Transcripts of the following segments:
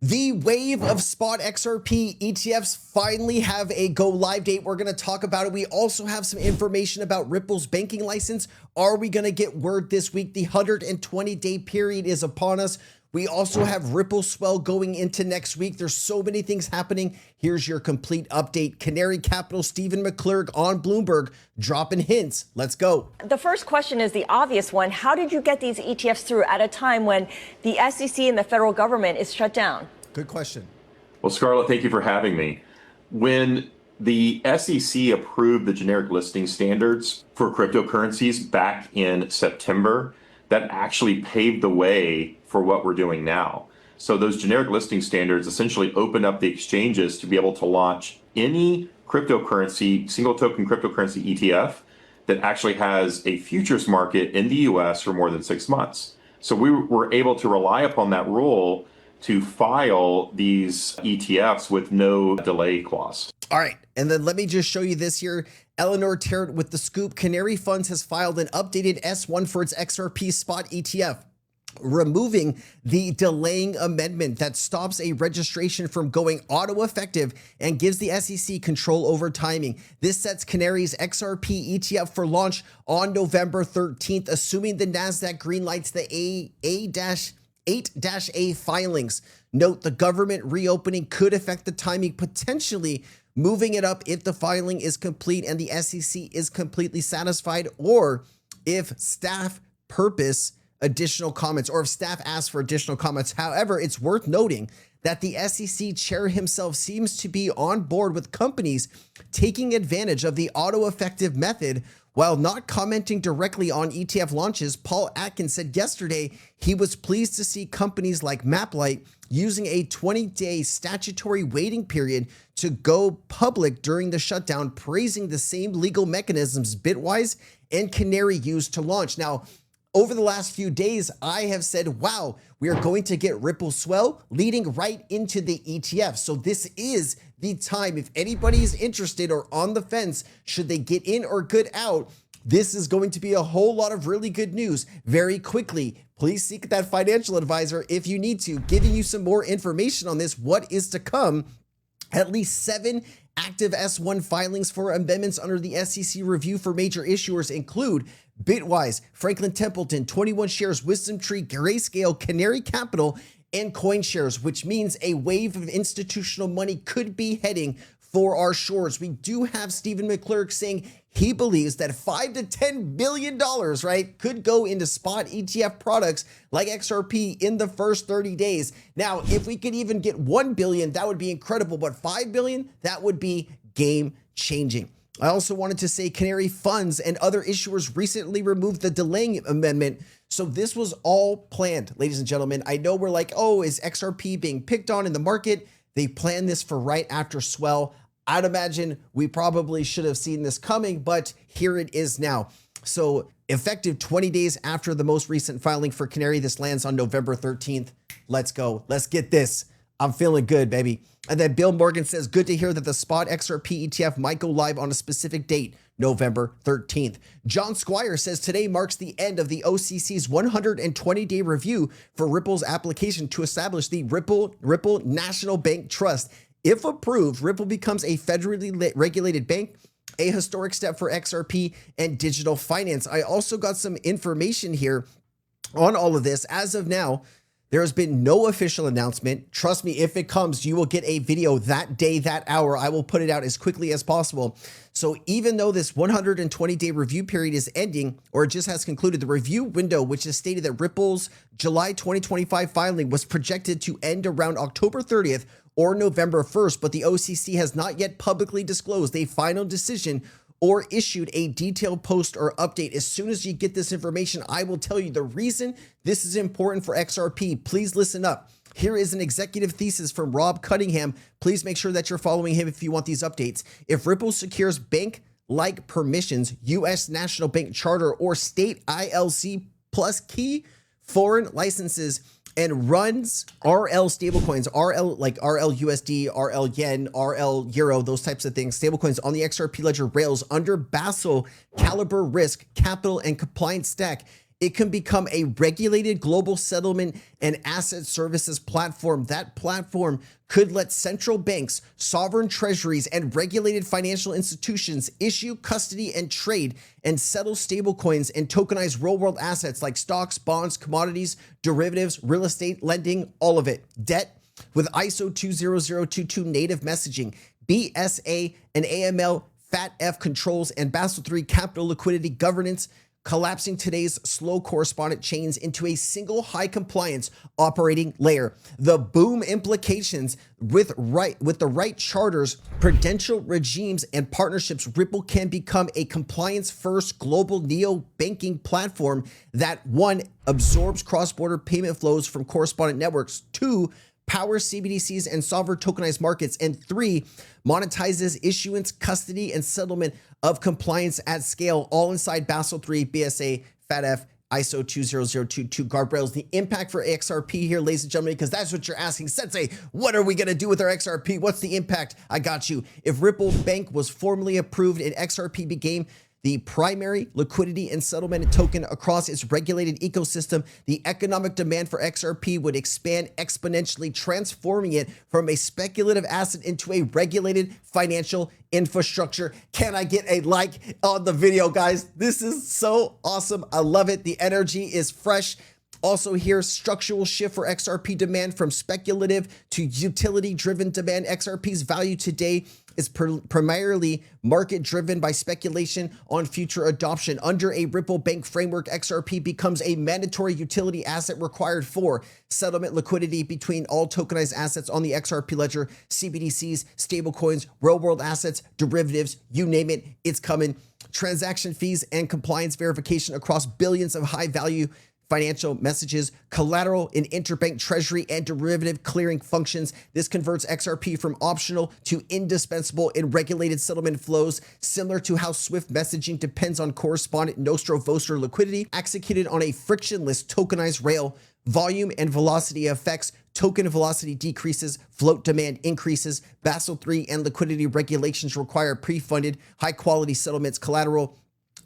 The wave of spot XRP ETFs finally have a go live date. We're going to talk about it. We also have some information about Ripple's banking license. Are we going to get word this week? The 120-day period is upon us. We also have Ripple Swell going into next week. There's so many things happening. Here's your complete update. Canary Capital Stephen McClurg on Bloomberg dropping hints. Let's go. The first question is the obvious one. How did you get these ETFs through at a time when the SEC and the federal government is shut down? Good question. Well, Scarlett, thank you for having me. When the SEC approved the generic listing standards for cryptocurrencies back in September, that actually paved the way for what we're doing now. So those generic listing standards essentially open up the exchanges to be able to launch any cryptocurrency, single token cryptocurrency ETF that actually has a futures market in the US for more than 6 months. So we were able to rely upon that rule to file these ETFs with no delay clause. All right, and then let me just show you this here. Eleanor Tarrant with the scoop. Canary Funds has filed an updated S1 for its XRP spot ETF, removing the delaying amendment that stops a registration from going auto effective and gives the SEC control over timing. This sets Canary's XRP ETF for launch on November 13th, assuming the NASDAQ greenlights the A-8-A filings. Note the government reopening could affect the timing, potentially moving it up if the filing is complete and the SEC is completely satisfied, or if staff purpose additional comments, or if staff asks for additional comments. However, it's worth noting that the SEC chair himself seems to be on board with companies taking advantage of the auto-effective method. While not commenting directly on ETF launches, Paul Atkins said yesterday he was pleased to see companies like MapLight using a 20-day statutory waiting period to go public during the shutdown, praising the same legal mechanisms Bitwise and Canary used to launch. Now, over the last few days, I have said, wow, we are going to get Ripple Swell leading right into the ETF. So this is the time. If anybody is interested or on the fence, should they get in or get out, this is going to be a whole lot of really good news very quickly. Please seek that financial advisor if you need to, giving you some more information on this, what is to come. At least 7 active S1 filings for amendments under the SEC review for major issuers include Bitwise, Franklin Templeton, 21 Shares, Wisdom Tree, Grayscale, Canary Capital, and CoinShares, which means a wave of institutional money could be heading for our shores. We do have Stephen McClurg saying he believes that $5 to $10 billion, right, could go into spot ETF products like XRP in the first 30 days. Now, if we could even get 1 billion, that would be incredible, but 5 billion, that would be game changing. I also wanted to say Canary Funds and other issuers recently removed the delaying amendment. So this was all planned, ladies and gentlemen. I know we're like, oh, is XRP being picked on in the market? They planned this for right after Swell. I'd imagine we probably should have seen this coming, but here it is now. So effective 20 days after the most recent filing for Canary, this lands on November 13th. Let's go. Let's get this. I'm feeling good, baby. And then Bill Morgan says, good to hear that the spot XRP ETF might go live on a specific date, November 13th. John Squire says today marks the end of the OCC's 120-day review for Ripple's application to establish the Ripple National Bank Trust. If approved, Ripple becomes a federally regulated bank, a historic step for XRP and digital finance. I also got some information here on all of this. As of now, there has been no official announcement. Trust me, if it comes, you will get a video that day, that hour. I will put it out as quickly as possible. So even though this 120-day review period is ending, or it just has concluded, the review window, which is stated that Ripple's July 2025 filing was projected to end around October 30th or November 1st, but the OCC has not yet publicly disclosed a final decision or issued a detailed post or update. As soon as you get this information, I will tell you the reason this is important for XRP. Please listen up. Here is an executive thesis from Rob Cunningham. Please make sure that you're following him if you want these updates. If Ripple secures bank-like permissions, U.S. National Bank Charter, or state ILC plus key foreign licenses, and runs RL stablecoins, RL like RL USD, RL Yen, RL Euro, those types of things, stablecoins on the XRP ledger rails under Basel Caliber Risk, Capital, and Compliance Stack, it can become a regulated global settlement and asset services platform. That platform could let central banks, sovereign treasuries, and regulated financial institutions issue, custody, and trade and settle stablecoins and tokenize real-world assets like stocks, bonds, commodities, derivatives, real estate, lending, all of it. Debt with ISO 20022 native messaging, BSA and AML FATF controls, and Basel III capital liquidity governance, collapsing today's slow correspondent chains into a single high compliance operating layer. The boom implications with the right charters, prudential regimes, and partnerships, Ripple can become a compliance first global neo banking platform that, one, absorbs cross-border payment flows from correspondent networks, two, powers CBDCs and sovereign tokenized markets, and three, monetizes issuance, custody, and settlement of compliance at scale, all inside Basel III, BSA, FATF, ISO 20022 guardrails. The impact for XRP here, ladies and gentlemen, because that's what you're asking. Sensei, what are we going to do with our XRP? What's the impact? I got you. If Ripple Bank was formally approved and XRP became the primary liquidity and settlement token across its regulated ecosystem, the economic demand for XRP would expand exponentially, transforming it from a speculative asset into a regulated financial infrastructure. Can I get a like on the video, guys? This is so awesome. I love it. The energy is fresh. Also here, structural shift for XRP demand from speculative to utility-driven demand. XRP's value today is primarily market-driven by speculation on future adoption. Under a Ripple Bank framework, XRP becomes a mandatory utility asset required for settlement liquidity between all tokenized assets on the XRP ledger, CBDCs, stablecoins, real-world assets, derivatives, you name it, it's coming. Transaction fees and compliance verification across billions of high-value financial messages, collateral in interbank treasury and derivative clearing functions. This converts XRP from optional to indispensable in regulated settlement flows, similar to how Swift messaging depends on correspondent Nostro-Vostro liquidity, executed on a frictionless tokenized rail. Volume and velocity effects. Token velocity decreases, float demand increases. Basel III and liquidity regulations require pre-funded, high-quality settlements collateral.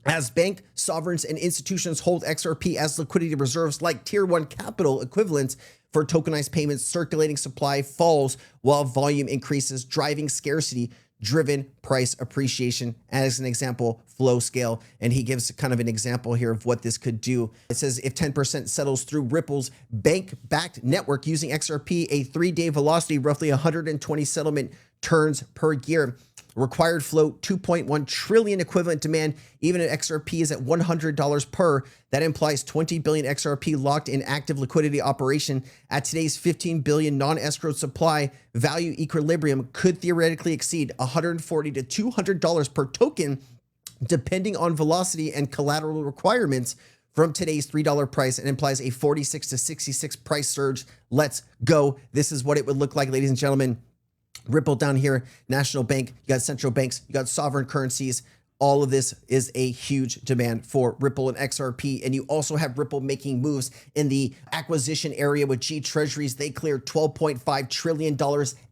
As bank, sovereigns, and institutions hold XRP as liquidity reserves like Tier 1 capital equivalents for tokenized payments, circulating supply falls while volume increases, driving scarcity-driven price appreciation. As an example, flow scale. And he gives kind of an example here of what this could do. It says if 10% settles through Ripple's bank-backed network using XRP, a 3-day velocity, roughly 120 settlement turns per year. Required float, 2.1 trillion equivalent demand. Even if XRP is at $100 per, that implies 20 billion XRP locked in active liquidity operation. At today's 15 billion non-escrowed supply, value equilibrium could theoretically exceed $140 to $200 per token, depending on velocity and collateral requirements. From today's $3 price, it implies a 46 to 66 price surge. Let's go. This is what it would look like, ladies and gentlemen. Ripple down here, national bank, you got central banks, you got sovereign currencies. All of this is a huge demand for Ripple and XRP. And you also have Ripple making moves in the acquisition area with G Treasuries. They cleared $12.5 trillion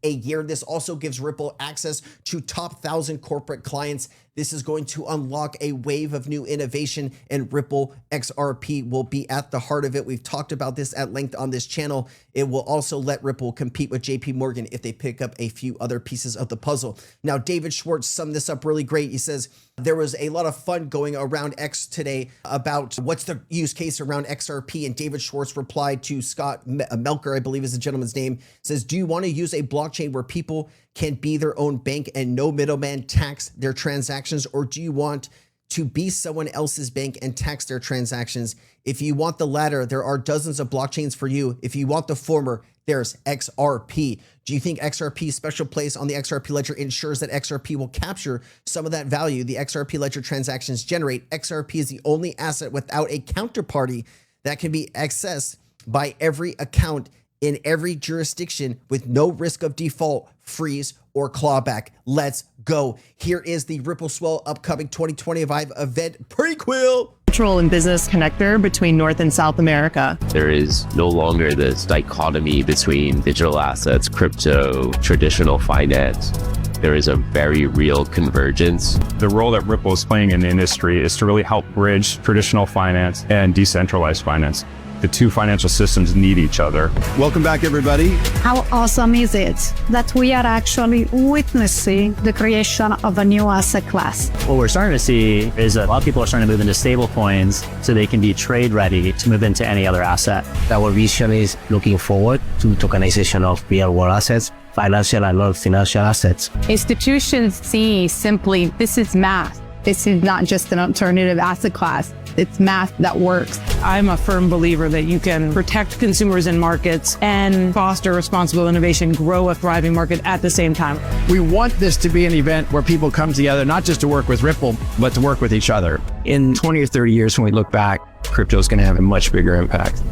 a year. This also gives Ripple access to top 1,000 corporate clients. This is going to unlock a wave of new innovation, and Ripple XRP will be at the heart of it. We've talked about this at length on this channel. It will also let Ripple compete with JP Morgan if they pick up a few other pieces of the puzzle. Now, David Schwartz summed this up really great. He says, there was a lot of fun going around X today about what's the use case around XRP. And David Schwartz replied to Scott Melker, I believe is the gentleman's name, says, do you want to use a blockchain where people can be their own bank and no middleman tax their transactions? Or do you want to be someone else's bank and tax their transactions? If you want the latter, there are dozens of blockchains for you. If you want the former, there's XRP. Do you think XRP's special place on the XRP ledger ensures that XRP will capture some of that value the XRP ledger transactions generate? XRP is the only asset without a counterparty that can be accessed by every account in every jurisdiction with no risk of default, freeze, or clawback. Let's go. Here is the Ripple Swell upcoming 2025 event prequel. Cultural and business connector between North and South America. There is no longer this dichotomy between digital assets, crypto, traditional finance. there is a very real convergence. The role that Ripple is playing in the industry is to really help bridge traditional finance and decentralized finance. The two financial systems need each other. Welcome back, everybody. How awesome is it that we are actually witnessing the creation of a new asset class? What we're starting to see is a lot of people are starting to move into stable coins so they can be trade ready to move into any other asset. Our vision is looking forward to tokenization of real world assets, financial and non-financial assets. Institutions see simply, this is math. This is not just an alternative asset class. It's math that works. I'm a firm believer that you can protect consumers and markets and foster responsible innovation, grow a thriving market at the same time. We want this to be an event where people come together, not just to work with Ripple, but to work with each other. In 20 or 30 years, when we look back, crypto is going to have a much bigger impact.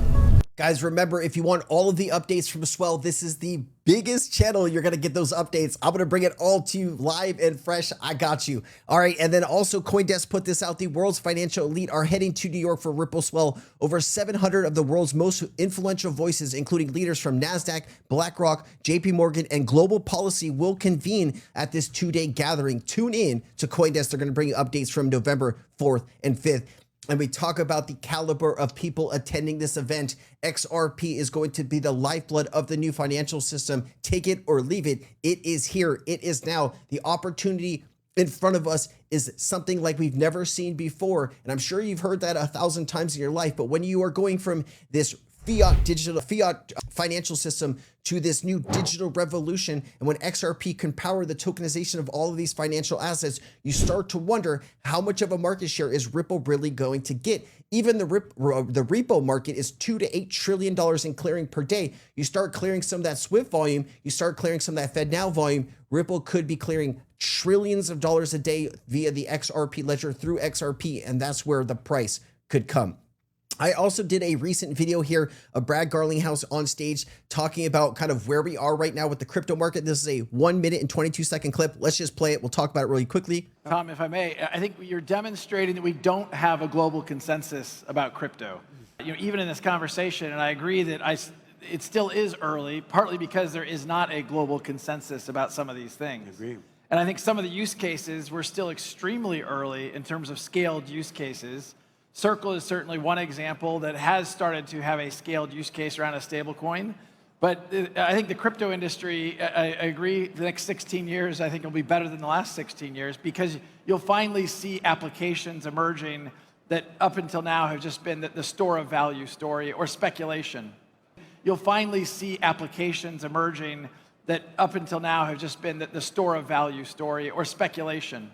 Guys, remember, if you want all of the updates from Swell, this is the biggest channel you're going to get those updates. I'm going to bring it all to you live and fresh. I got you. All right. And then also CoinDesk put this out. The world's financial elite are heading to New York for Ripple Swell. Over 700 of the world's most influential voices, including leaders from NASDAQ, BlackRock, JP Morgan, and Global Policy will convene at this two-day gathering. Tune in to CoinDesk. They're going to bring you updates from November 4th and 5th. And we talk about the caliber of people attending this event. XRP is going to be the lifeblood of the new financial system. Take it or leave it. It is here. It is now. The opportunity in front of us is something like we've never seen before. And I'm sure you've heard that 1,000 times in your life. But when you are going from this fiat financial system to this new digital revolution, and when XRP can power the tokenization of all of these financial assets, you start to wonder how much of a market share is Ripple really going to get. Even the repo market is $2 to $8 trillion in clearing per day. You start clearing some of that Swift volume, you start clearing some of that FedNow volume, Ripple could be clearing trillions of dollars a day via the XRP ledger through XRP, and that's where the price could come. I also did a recent video here of Brad Garlinghouse on stage talking about kind of where we are right now with the crypto market. This is a 1 minute and 22-second clip. Let's just play it. We'll talk about it really quickly. Tom, if I may, I think you're demonstrating that we don't have a global consensus about crypto. Even in this conversation, and I agree that it still is early, partly because there is not a global consensus about some of these things. I agree. And I think some of the use cases, we're still extremely early in terms of scaled use cases. Circle is certainly one example that has started to have a scaled use case around a stablecoin. But I think the crypto industry, I agree, the next 16 years, I think will be better than the last 16 years because you'll finally see applications emerging that up until now have just been the store of value story or speculation. You'll finally see applications emerging that up until now have just been the store of value story or speculation.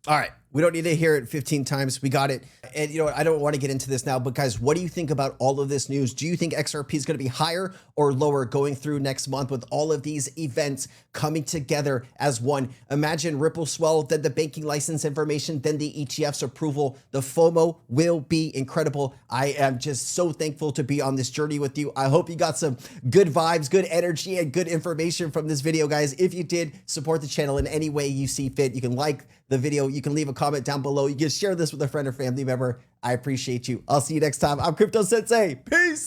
All right. We don't need to hear it 15 times. We got it. And you know what? I don't want to get into this now, but guys, what do you think about all of this news? Do you think XRP is going to be higher or lower going through next month with all of these events coming together as one? Imagine Ripple Swell, then the banking license information, then the ETF's approval. The FOMO will be incredible. I am just so thankful to be on this journey with you. I hope you got some good vibes, good energy, and good information from this video, guys. If you did, support the channel in any way you see fit. You can like the video. You can leave a comment down below. You can share this with a friend or family member. I appreciate you. I'll see you next time. I'm Crypto Sensei. Peace.